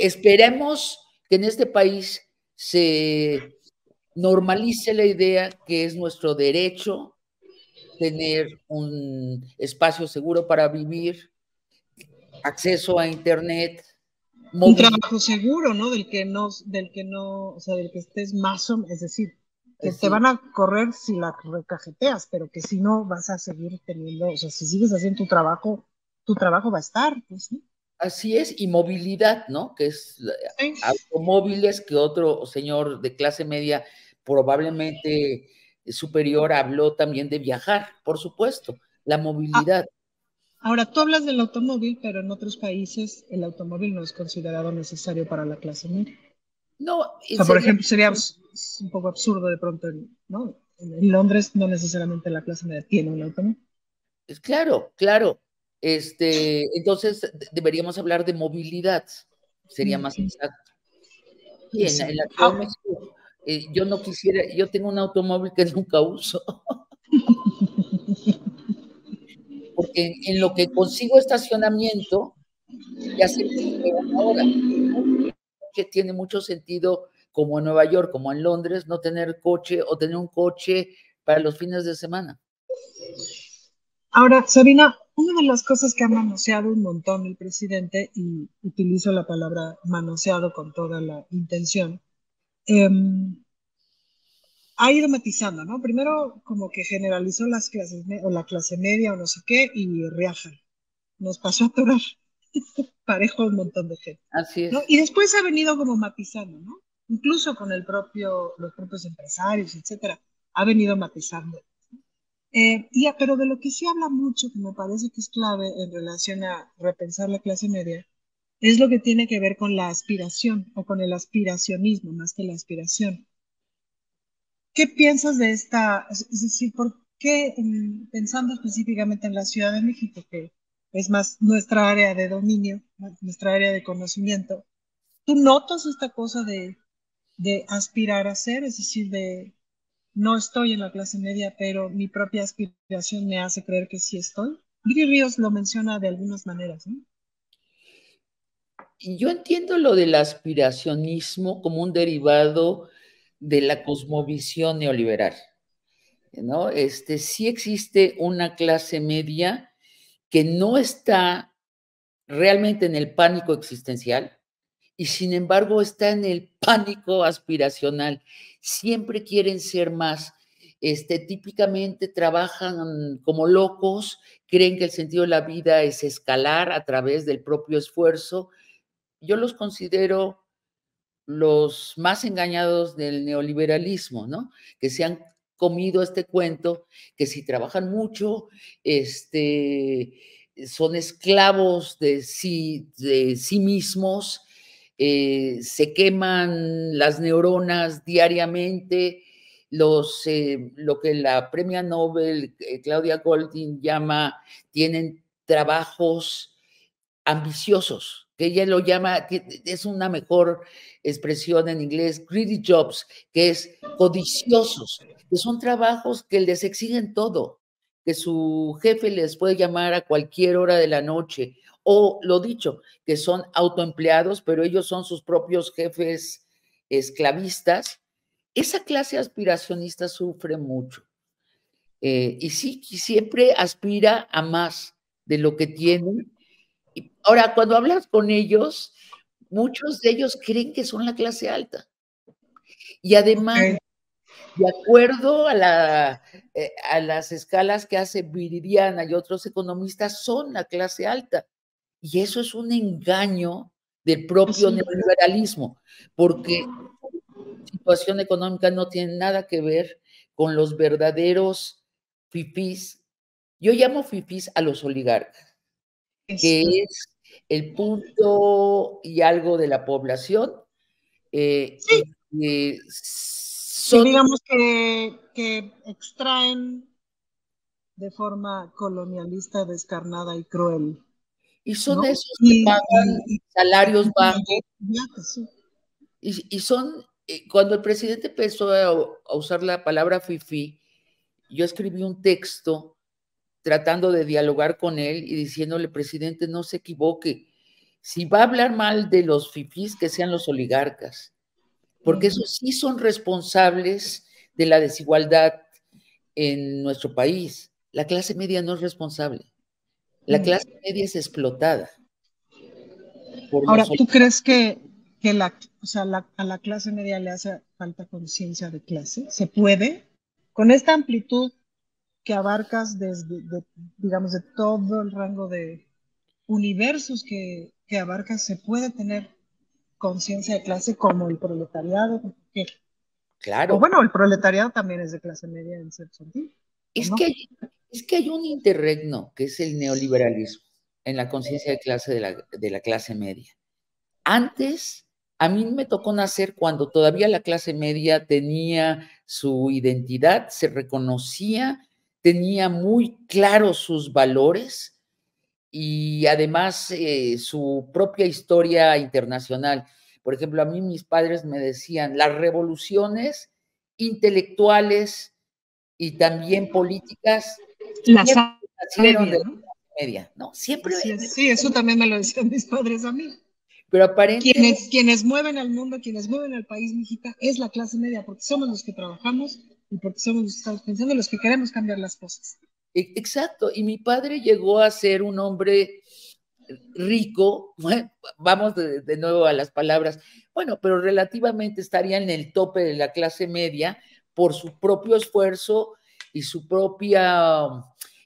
esperemos que en este país se normalice la idea que es nuestro derecho tener un espacio seguro para vivir, acceso a internet, Un movilidad. trabajo seguro, ¿no? O sea, del que estés más o menos, es decir, que te Sí, van a correr si la recajeteas, pero que si no vas a seguir teniendo, o sea, si sigues haciendo tu trabajo va a estar, pues, ¿no? así es, y movilidad, ¿no? Que es Sí. automóviles, que otro señor de clase media probablemente superior habló también de viajar, por supuesto, la Ah, movilidad. ahora, tú hablas del automóvil, pero en otros países el automóvil no es considerado necesario para la clase media. No, O sea, por sería, ejemplo, sería un poco absurdo de pronto, ¿no? En Londres no necesariamente la clase media tiene un automóvil. claro, claro. Entonces deberíamos hablar de movilidad, sería más Ujú. exacto. Sí, en la Exacto. Ciudad de México, yo no quisiera, yo tengo un automóvil que nunca uso, porque en lo que consigo estacionamiento, ya se me fue una hora. Que tiene mucho sentido, como en Nueva York, como en Londres, no tener coche o tener un coche para los fines de semana. Ahora, Sabina, una de las cosas que ha manoseado un montón el presidente, y utilizo la palabra manoseado con toda la intención, ha ido matizando, ¿no? Primero como que generalizó las clases, o la clase media o no sé qué, y riaja. Nos pasó a atorar parejo a un montón de gente, Así ¿no? es. Y después ha venido como matizando, ¿no? Incluso con los propios empresarios, etcétera, ha venido matizando. Pero de lo que sí habla mucho, que me parece que es clave en relación a repensar la clase media, es lo que tiene que ver con la aspiración o con el aspiracionismo más que la aspiración. ¿Qué piensas de esta? Es decir, ¿por qué, pensando específicamente en la Ciudad de México, que es más nuestra área de dominio, nuestra área de conocimiento, tú notas esta cosa de aspirar a ser? Es decir, de no estoy en la clase media, pero mi propia aspiración me hace creer que sí estoy. Viri Ríos lo menciona de algunas maneras, ¿no? Y yo entiendo lo del aspiracionismo como un derivado de la cosmovisión neoliberal, ¿no? Sí existe una clase media que no está realmente en el pánico existencial y sin embargo está en el pánico aspiracional. Siempre quieren ser más. Típicamente trabajan como locos, creen que el sentido de la vida es escalar a través del propio esfuerzo. Yo los considero los más engañados del neoliberalismo, ¿no? Que se han comido este cuento, que si trabajan mucho, son esclavos de sí mismos, se queman las neuronas diariamente, lo que la premia Nobel Claudia Goldin llama, tienen trabajos ambiciosos, que ella lo llama, es una mejor expresión en inglés, greedy jobs, que es codiciosos, que son trabajos que les exigen todo, que su jefe les puede llamar a cualquier hora de la noche, o lo dicho, que son autoempleados, pero ellos son sus propios jefes esclavistas. Esa clase aspiracionista sufre mucho. Y sí, siempre aspira a más de lo que tienen. Ahora, cuando hablas con ellos, muchos de ellos creen que son la clase alta. Y además, Ok. de acuerdo a las escalas que hace Viridiana y otros economistas, son la clase alta. Y eso es un engaño del propio Sí. neoliberalismo, porque situación económica no tiene nada que ver con los verdaderos fifís. Yo llamo fifís a los oligarcas, que es el punto y algo de la población, Sí, y que que son, digamos que extraen de forma colonialista, descarnada y cruel, y son ¿no? esos que Y, pagan y salarios tienen bajos, billetes, viajes, sí. y son, cuando el presidente empezó a usar la palabra fifí, yo escribí un texto tratando de dialogar con él y diciéndole, presidente, no se equivoque, Si va a hablar mal de los fifís, que sean los oligarcas, porque esos sí son responsables de la desigualdad en nuestro país. La clase media no es responsable. La clase media es explotada por Ahora, los ¿tú oligarcas. crees que o sea, a la clase media le hace falta conciencia de clase? ¿Se puede? Con esta amplitud que abarcas desde, digamos, de todo el rango de universos que abarcas, ¿se puede tener conciencia de clase como el proletariado? O Claro, bueno, el proletariado también es de clase media en cierto sentido, ¿o es no? que, hay, es que hay un interregno que es el neoliberalismo en la conciencia de clase de la clase media. Antes, a mí me tocó nacer cuando todavía la clase media tenía su identidad, se reconocía, tenía muy claros sus valores y además su propia historia internacional. Por ejemplo, a mí mis padres me decían, las revoluciones intelectuales y también políticas La siempre nacieron de media, la ¿no? clase media, ¿no? Siempre, Así es. Sí, eso también me lo decían mis padres a mí. pero aparentemente, Quienes mueven al mundo, quienes mueven al país, mijita, es la clase media, porque somos los que trabajamos y porque somos los que estamos pensando, los que queremos cambiar las cosas. exacto, y mi padre llegó a ser un hombre rico, vamos de nuevo a las palabras, bueno, pero relativamente estaría en el tope de la clase media por su propio esfuerzo y su propia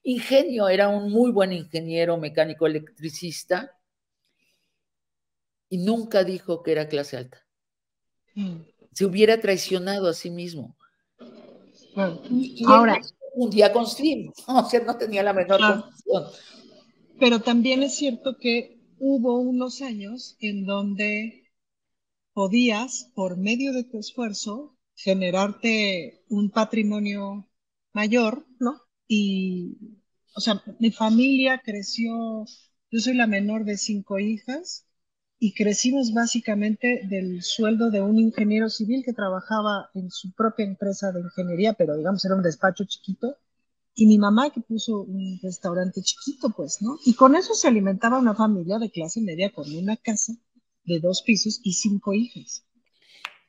ingenio, era un muy buen ingeniero mecánico electricista y nunca dijo que era clase alta. Mm, Se hubiera traicionado a sí mismo. claro. Y él Ahora, nació un día con Slim, o sea, no tenía la menor claro, concepción. pero también es cierto que hubo unos años en donde podías, por medio de tu esfuerzo, generarte un patrimonio mayor, ¿no? Y, o sea, mi familia creció, yo soy la menor de 5 hijas y crecimos básicamente del sueldo de un ingeniero civil que trabajaba en su propia empresa de ingeniería, pero digamos era un despacho chiquito, y mi mamá que puso un restaurante chiquito, pues, ¿no? Y con eso se alimentaba una familia de clase media con una casa de 2 pisos y 5 hijas.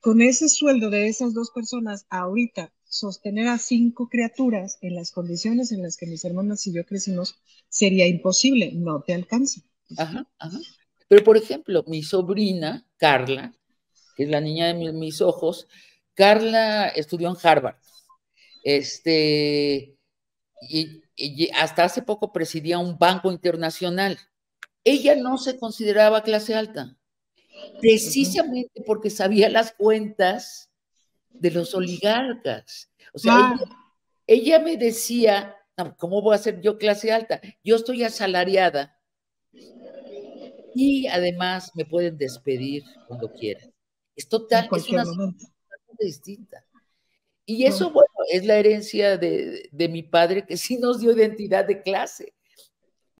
Con ese sueldo de esas dos personas, ahorita sostener a 5 criaturas en las condiciones en las que mis hermanas y yo crecimos sería imposible, no te alcanza. Ajá, ajá. Pero, por ejemplo, mi sobrina, Carla, que es la niña de mis ojos, Carla estudió en Harvard, y hasta hace poco presidía un banco internacional. Ella no se consideraba clase alta, Ujú. precisamente porque sabía las cuentas de los oligarcas. O sea, Claro, ella me decía, "No, ¿cómo voy a ser yo clase alta? Yo estoy asalariada y además me pueden despedir cuando quieran. Es en total, es cualquier una momento. situación distinta. Y No. eso, bueno, es la herencia de mi padre, que sí nos dio identidad de clase.